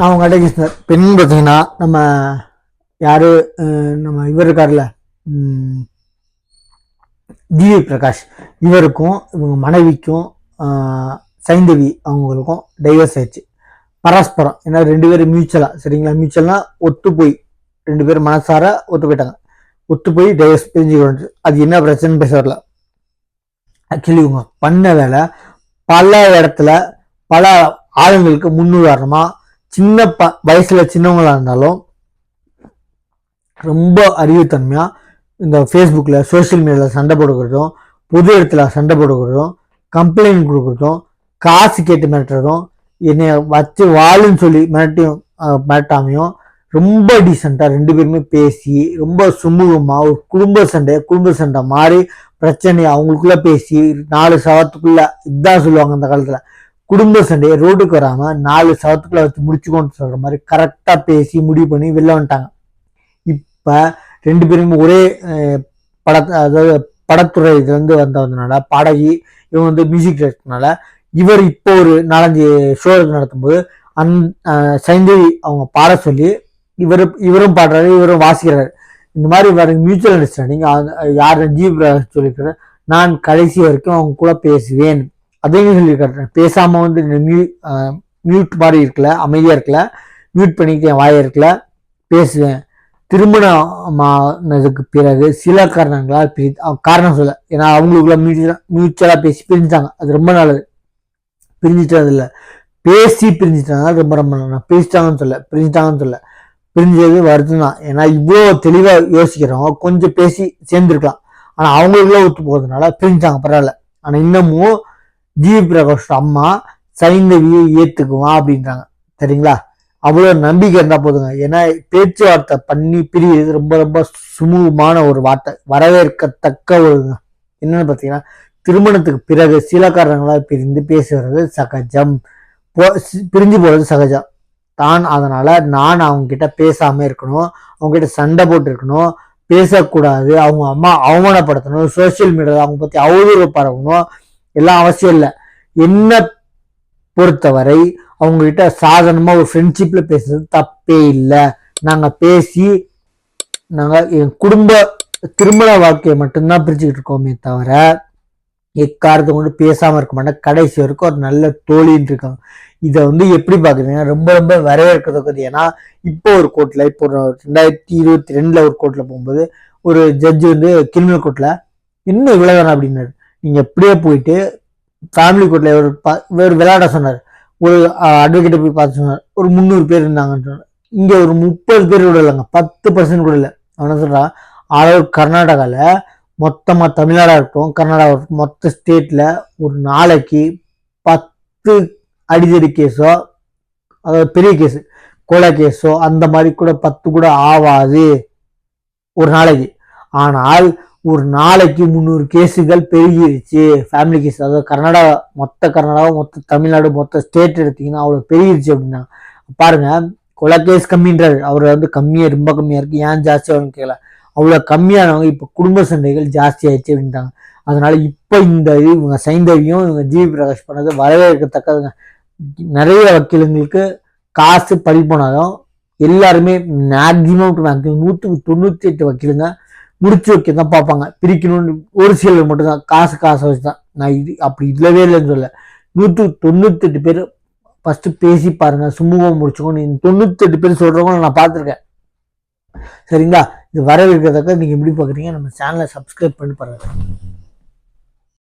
அவங்க அடகிருஷ்ணர் பெண் பார்த்தீங்கன்னா நம்ம யாரு நம்ம இவர் இருக்கார்ல ஜிவி பிரகாஷ் இவருக்கும் இவங்க மனைவிக்கும் சைந்தவி அவங்களுக்கும் டைவர்ஸ் ஆயிடுச்சு. பரஸ்பரம் ஏன்னா 2 பேரும் மியூச்சுவலா சரிங்களா, மியூச்சுவல்னா ஒத்து போய் 2 பேரும் மனசார ஒத்து போயிட்டாங்க. ஒத்து போய் டைவர்ஸ் பிரிஞ்சு அது என்ன பிரச்சனை பேச வரல. ஆக்சுவலி இவங்க பண்ண வேலை பல இடத்துல பல ஆளுங்களுக்கு முன்னுதாரணமா சின்ன வயசுல சின்னவங்களா இருந்தாலும் ரொம்ப அறிவுத்தன்மையா இந்த ஃபேஸ்புக்ல சோசியல் மீடியால சண்டை போடுக்கிறதும் பொது இடத்துல சண்டை போடுக்கிறதும் கம்ப்ளைண்ட் கொடுக்கறதும் காசு கேட்டு மிரட்டுறதும் என்னைய வச்சு வாழுன்னு சொல்லி மிரட்டாமையும் ரொம்ப டீசெண்டா 2 பேருமே பேசி ரொம்ப சுமூகமா ஒரு குடும்ப சண்டை மாதிரி பிரச்சனை அவங்களுக்குள்ள பேசி 4 சவத்துக்குள்ள இதுதான் சொல்லுவாங்க அந்த காலத்துல, குடும்ப சண்டையை ரோட்டுக்கு வராம 4 சவத்துக்குள்ள வச்சு முடிச்சுக்கோன்னு சொல்ற மாதிரி கரெக்டா பேசி முடிவு பண்ணி வெளில வந்துட்டாங்க. இப்ப 2 பேருமே ஒரே அதாவது படத்துறை இதுல இருந்து வந்ததுனால பாடகி இவங்க வந்து மியூசிக் டைரக்டர்னால இவர் இப்போ ஒரு 4-5 ஷோ நடத்தும்போது சைந்தவி அவங்க பாட சொல்லி இவரும் பாடுறாரு இவரும் வாசிக்கிறாரு. இந்த மாதிரி வர மியூச்சுவல் அண்டர்ஸ்டாண்டிங் யார் ஜீவ் சொல்லியிருக்காரு, நான் கடைசி வரைக்கும் அவங்க கூட பேசுவேன் அதையும் சொல்லியிருக்காரு. பேசாம வந்து மியூட் மாதிரி இருக்கல, அமைதியா இருக்கல, மியூட் பண்ணிட்டு என் வாய இருக்கல, பேசுவேன். திருமணமானதுக்கு பிறகு சில காரணங்களால் காரணம் சொல்ல, ஏன்னா அவங்களுக்குள்ள மியூச்சுவலா பேசி பிரிஞ்சுட்டாங்க. அது ரொம்ப நல்லது. பிரிஞ்சுட்டது இல்லை, பேசி பிரிஞ்சுட்டாங்க. ரொம்ப ரொம்ப நல்லது. பிரிஞ்சுட்டாங்கன்னு சொல்ல பிரிஞ்சது வருத்தம் தான். ஏன்னா இவ்வளோ தெளிவா யோசிக்கிறவங்க கொஞ்சம் பேசி சேர்ந்துருக்கலாம். ஆனா அவங்களுக்குள்ள ஒத்து போகிறதுனால பிரிஞ்சாங்க, பரவாயில்ல. ஆனா இன்னமும் ஜிவி பிரகாஷ் அம்மா சைந்தவியை ஏத்துக்குவான் அப்படின்றாங்க. சரிங்களா, அவ்வளோ நம்பிக்கை இருந்தா போதுங்க. ஏன்னா பேச்சுவார்த்தை பண்ணி பிரிவது ரொம்ப ரொம்ப சுமூகமான ஒரு வார்த்தை, வரவேற்கத்தக்க ஒரு என்னன்னு பார்த்தீங்கன்னா, திருமணத்துக்கு பிறகு சில காரணங்களால் பிரிந்து பேசுறது சகஜம், பிரிஞ்சு போறது சகஜம் தான். அதனால நான் அவங்க கிட்ட பேசாம இருக்கணும், அவங்க கிட்ட சண்டை போட்டு இருக்கணும், பேசக்கூடாது, அவங்க அம்மா அவமானப்படுத்தணும், சோசியல் மீடியாவில் அவங்க பத்தி அவதூறு பரவணும் எல்லாம் அவசியம் இல்லை. என்ன பொறுத்தவரை அவங்க கிட்ட சாதாரணமா ஒரு ஃப்ரெண்ட்ஷிப்ல பேசுறது தப்பே இல்லை. நாங்க பேசி என் குடும்ப திருமண வாழ்க்கையை மட்டும்தான் பிரிச்சுக்கிட்டு இருக்கோமே தவிர எக்காரத்தை கொண்டு பேசாம இருக்க மாட்டேன். கடைசி வரைக்கும் ஒரு நல்ல தோழின்னு இருக்காங்க. இதை வந்து எப்படி பாக்குறீங்கன்னா ரொம்ப ரொம்ப வரவேற்கிறது. ஏன்னா இப்போ ஒரு கோர்ட்ல இப்போ 2022 ஒரு கோர்ட்ல போகும்போது ஒரு ஜட்ஜு வந்து கிரிமினல் கோர்ட்ல இன்னும் இவ்வளவுதானே அப்படின்னாரு. நீங்க எப்படியே போயிட்டு ஃபேமிலி கோர்ட்ல ஒரு விளையாட சொன்னார். ஒரு அட்வொகேட்டை போய் பார்த்து சொன்னார், ஒரு 300 பேர் இருந்தாங்கன்னு சொன்னார். இங்க ஒரு 30 பேர் கூட இல்லைங்க, 10% கூட இல்லை. அவன் சொல்றான், அதாவது கர்நாடகால மொத்தமா தமிழ்நாடா இருக்கட்டும் கர்நாடகா இருக்கட்டும் மொத்த ஸ்டேட்ல ஒரு நாளைக்கு 10 அடிதடி கேஸோ, அதாவது பெரிய கேஸ் கொலை கேஸோ அந்த மாதிரி கூட 10 கூட ஆவாது ஒரு நாளைக்கு. ஆனால் ஒரு நாளைக்கு 300 கேஸுகள் பெருகிருச்சு, ஃபேமிலி கேஸ். அதாவது கர்நாடகா மொத்த தமிழ்நாடு மொத்த ஸ்டேட் எடுத்தீங்கன்னா அவ்வளவு பெருகிருச்சு அப்படின்னா பாருங்க. கொலை கேஸ் கம்மின்றாரு, அவர் வந்து கம்மியா ரொம்ப கம்மியா இருக்கு, ஏன் ஜாஸ்தி ஆகுன்னு கேட்கல. அவ்வளவு கம்மியானவங்க இப்ப குடும்ப சண்டைகள் ஜாஸ்தி ஆயிடுச்சு அப்படின்ட்டாங்க. அதனால இப்ப இந்த இவங்க சைந்தவியும் இவங்க ஜிவி பிரகாஷ் பண்ணது வரவேற்கத்தக்கதுங்க. நிறைய வக்கீலுங்களுக்கு காசு பறி போனாலும் எல்லாருமே மேக்சிமம் 198 வக்கீலுங்க முடிச்சு வைக்க தான் பார்ப்பாங்க, பிரிக்கணும்னு. ஒரு சிலர் மட்டும்தான் காசை வச்சுதான். நான் இது அப்படி இல்லவே இல்லைன்னு சொல்ல. 198 பேர் ஃபர்ஸ்ட் பேசி பாருங்க, சுமூகம் முடிச்சுக்கோன்னு 98 பேர் சொல்றவங்க நான் பார்த்துருக்கேன். சரிங்களா, இது வரவேற்கிறதுக்கு நீங்க எப்படி பாக்குறீங்க? நம்ம சேனலை சப்ஸ்கிரைப் பண்ணி பாருங்க.